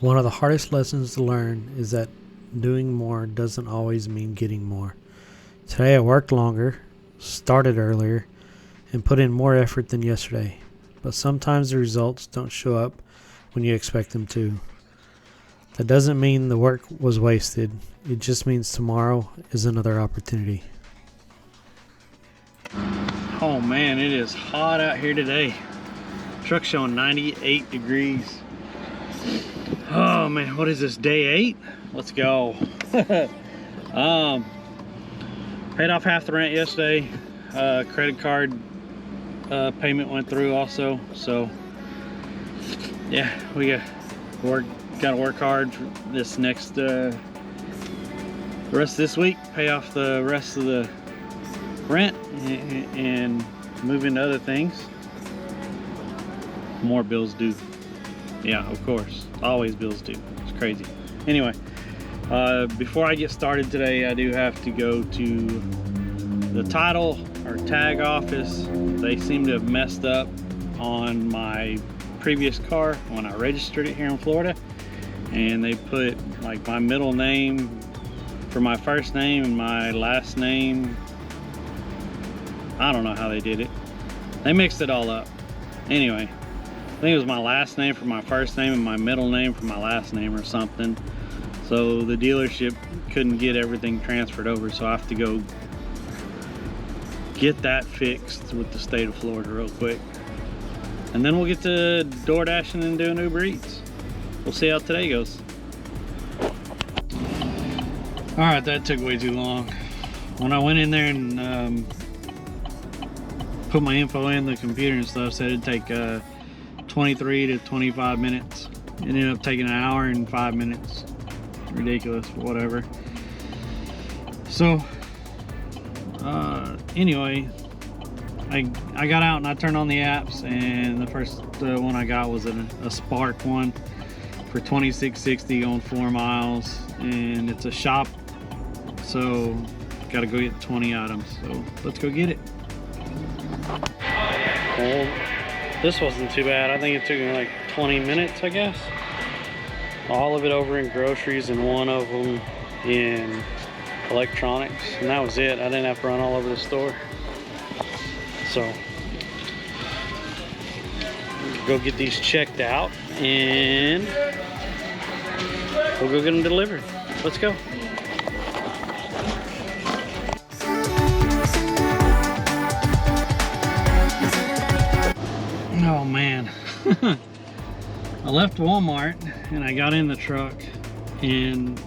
One of the hardest lessons to learn is that doing more doesn't always mean getting more. Today I worked longer, started earlier, and put in more effort than yesterday. But sometimes the results don't show up when you expect them to. That doesn't mean the work was wasted. It just means tomorrow is another opportunity. Oh man, it is hot out here today. Truck's showing 98 degrees. Oh man, what is this, day 8? Let's go. Paid off half the rent yesterday. Credit card payment went through also. So yeah, we gotta work hard for this next the rest of this week, pay off the rest of the rent and move into other things. More bills due. Yeah, of course, always bills due. It's crazy. Anyway, before I get started today, I do have to go to the title or tag office. They seem to have messed up on my previous car when I registered it here in Florida, and they put like my middle name for my first name and my last name. I don't know how they did it. They mixed it all up. Anyway, I think it was my last name for my first name and my middle name for my last name or something. So the dealership couldn't get everything transferred over, so I have to go get that fixed with the state of Florida real quick. And then we'll get to door dashing and doing Uber Eats. We'll see how today goes. All right, that took way too long. When I went in there and put my info in the computer and stuff, said it'd take 23 to 25 minutes. It ended up taking an hour and 5 minutes. Ridiculous, but whatever. So anyway, I got out and I turned on the apps, and the first one I got was a Spark one for $26.60 on 4 miles, and it's a shop, so gotta go get 20 items. So let's go get it. Well, this wasn't too bad. I think it took me like 20 minutes, I guess. All of it over in groceries and one of them in electronics, and that was it. I didn't have to run all over the store. So go get these checked out and we'll go get them delivered. Let's go. Oh man. I left Walmart and I got in the truck, and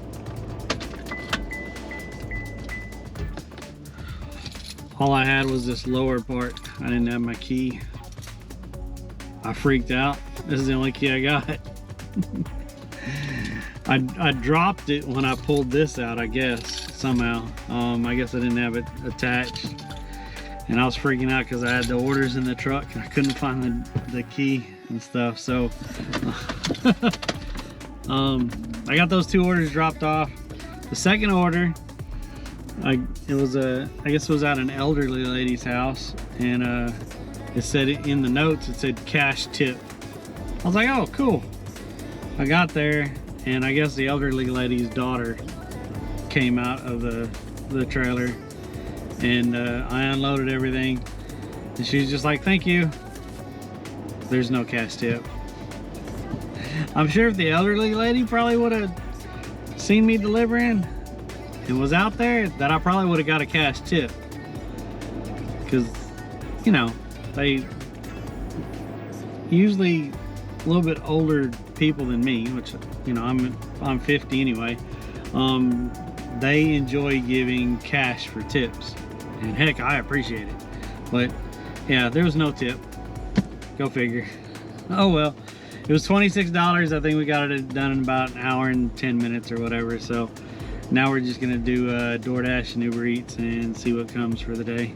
all I had was this lower part. I didn't have my key. I freaked out. This is the only key I got. I dropped it when I pulled this out, I guess, somehow. I guess I didn't have it attached. And I was freaking out because I had the orders in the truck and I couldn't find the key and stuff. So I got those 2 orders dropped off. The second order, I guess it was at an elderly lady's house, and it said in the notes, it said cash tip. I was like, oh cool. I got there, and I guess the elderly lady's daughter came out of the trailer, and I unloaded everything, and she was just like, thank you. There's no cash tip. I'm sure if the elderly lady probably would have seen me delivering and was out there, that I probably would have got a cash tip, because you know, they usually a little bit older people than me, which, you know, I'm 50 anyway. They enjoy giving cash for tips, and heck, I appreciate it. But yeah, there was no tip. Go figure. Oh well. It was $26. I think we got it done in about an hour and 10 minutes or whatever. So now we're just gonna do DoorDash and Uber Eats and see what comes for the day.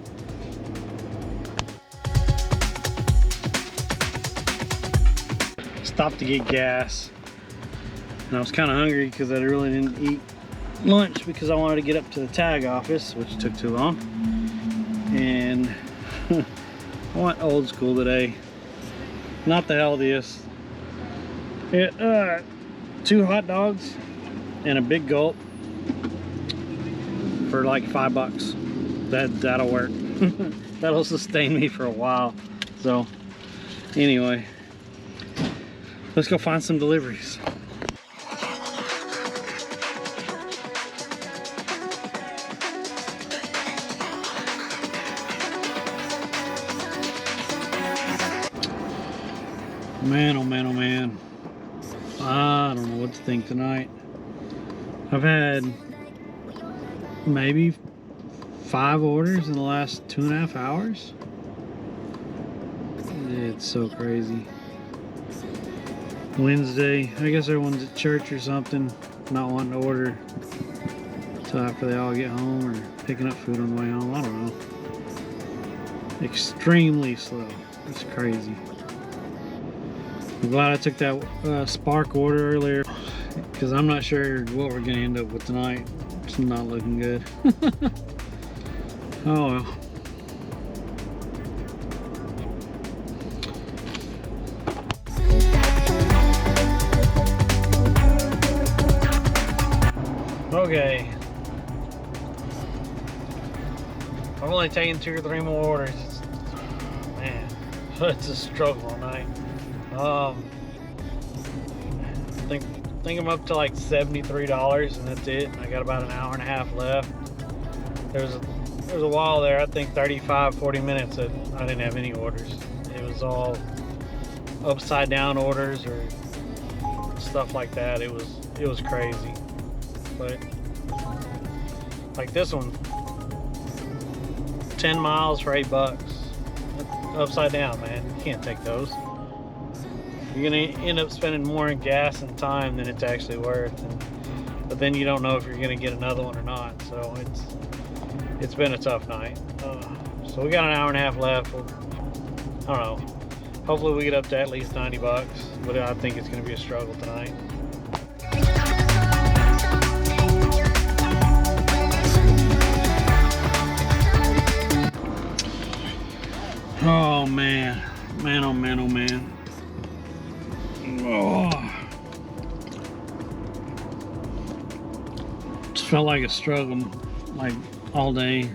Stopped to get gas, and I was kind of hungry because I really didn't eat lunch because I wanted to get up to the tag office, which took too long. And I went old school today. Not the healthiest. 2 hot dogs and a big gulp for like $5. That'll work. That'll sustain me for a while. So anyway, let's go find some deliveries. Man, oh man, oh man. I don't know what to think tonight. I've had maybe 5 orders in the last 2.5 hours. It's so crazy. Wednesday, I guess everyone's at church or something, not wanting to order until after they all get home, or picking up food on the way home. I don't know. Extremely slow. It's crazy. I'm glad I took that Spark order earlier, because I'm not sure what we're going to end up with tonight. It's not looking good. Oh well. Okay. I've only taken 2 or 3 more orders. Man, it's a struggle all night. I think I'm up to like $73, and that's it. I got about an hour and a half left. There's a while there, I think 35-40 minutes, that I didn't have any orders. It was all upside down orders or stuff like that. It was crazy. But like this one, 10 miles for $8. That's upside down, man. You can't take those. You're gonna end up spending more in gas and time than it's actually worth, but then you don't know if you're gonna get another one or not. So it's been a tough night. So we got an hour and a half left. I don't know. Hopefully we get up to at least $90, but I think it's gonna be a struggle tonight. Oh man, man, oh man, oh man. Oh. Just felt like a struggle, like all day.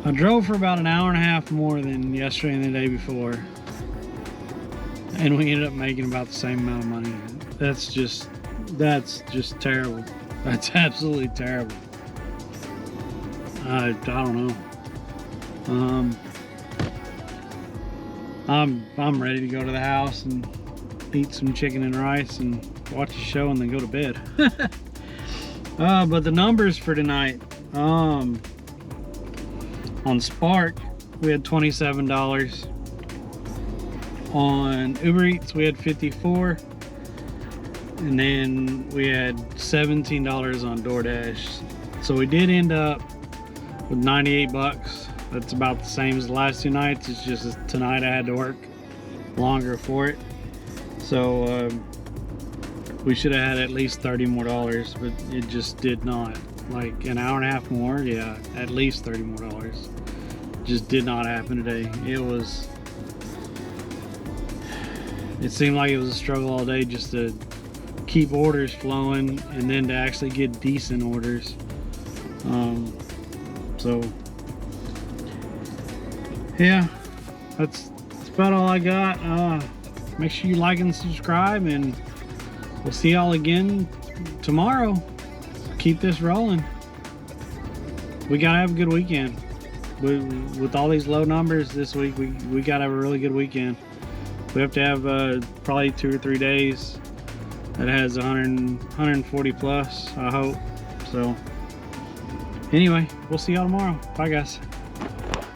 I drove for about an hour and a half more than yesterday and the day before, and we ended up making about the same amount of money. That's just terrible. That's absolutely terrible. I don't know. I'm ready to go to the house and eat some chicken and rice and watch a show and then go to bed. But the numbers for tonight, on Spark we had $27. On Uber Eats we had $54, and then we had $17 on DoorDash. So we did end up with $98. That's about the same as the last 2 nights. It's just tonight I had to work longer for it. So we should have had at least $30 more, but it just did not. Like an hour and a half more, yeah, at least $30 more. Just did not happen today. It seemed like it was a struggle all day just to keep orders flowing and then to actually get decent orders. So yeah, that's about all I got. Make sure you like and subscribe, and we'll see y'all again tomorrow. Keep this rolling. We gotta have a good weekend. With all these low numbers this week, we gotta have a really good weekend. We have to have probably 2 or 3 days that has 140 plus, I hope. So anyway, we'll see y'all tomorrow. Bye guys.